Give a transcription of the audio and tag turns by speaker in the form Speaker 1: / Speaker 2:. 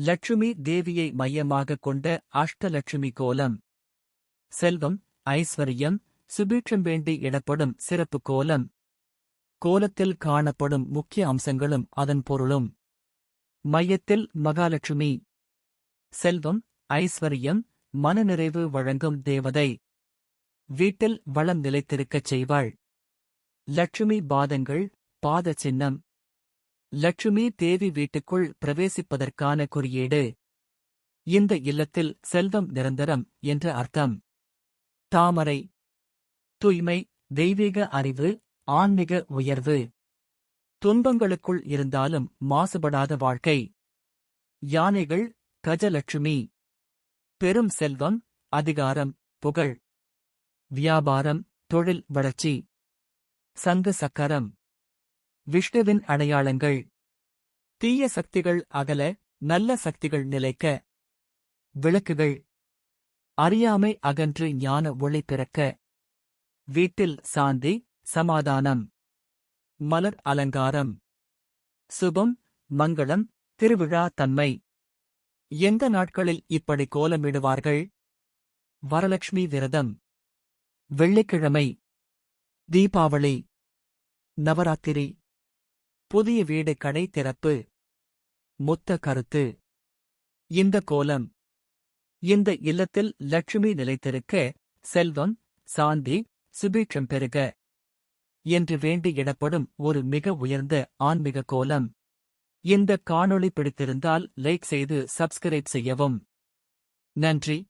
Speaker 1: லட்சுமி தேவியை மையமாகக் கொண்ட அஷ்டலட்சுமி கோலம். செல்வம், ஐஸ்வர்யம், சுபீட்சம் வேண்டி இடப்படும் சிறப்பு கோலம். கோலத்தில் காணப்படும் முக்கிய அம்சங்களும் அதன் பொருளும். மையத்தில் மகாலட்சுமி. செல்வம், ஐஸ்வர்யம், மனநிறைவு வழங்கும் தேவதை. வீட்டில் வளம் நிலைத்திருக்கச் செய்வாள். லட்சுமி பாதங்கள், பாத சின்னம். லட்சுமி தேவி வீட்டுக்குள் பிரவேசிப்பதற்கான குறியீடு. இந்த இல்லத்தில் செல்வம் நிரந்தரம் என்ற அர்த்தம். தாமரை. தூய்மை, தெய்வீக அறிவு, ஆன்மீக உயர்வு. துன்பங்களுக்குள் இருந்தாலும் மாசுபடாத வாழ்க்கை. யானைகள், கஜலட்சுமி. பெரும் செல்வம், அதிகாரம், புகழ். வியாபாரம், தொழில் வளர்ச்சி. சங்கு சக்கரம். விஷ்ணுவின் அடையாளங்கள். தீய சக்திகள் அகல, நல்ல சக்திகள் நிலைக்க. விளக்குகள். அறியாமை அகன்று ஞான ஒளி பிறக்க. வீட்டில் சாந்தி, சமாதானம். மலர் அலங்காரம். சுபம், மங்களம், திருவிழா தன்மை. எந்த நாட்களில் இப்படி கோலமிடுவார்கள்? வரலட்சுமி விரதம், வெள்ளிக்கிழமை, தீபாவளி, நவராத்திரி, புதிய வீடு கடை திறப்பு. மொத்த கருத்து. இந்த கோலம் இந்த இல்லத்தில் லட்சுமி நிலைத்திருக்க, செல்வம், சாந்தி, சுபீட்சம் பெருக என்று வேண்டி இடப்படும் ஒரு மிக உயர்ந்த ஆன்மீக கோலம். இந்த காணொளி பிடித்திருந்தால் லைக் செய்து சப்ஸ்கிரைப் செய்யவும். நன்றி.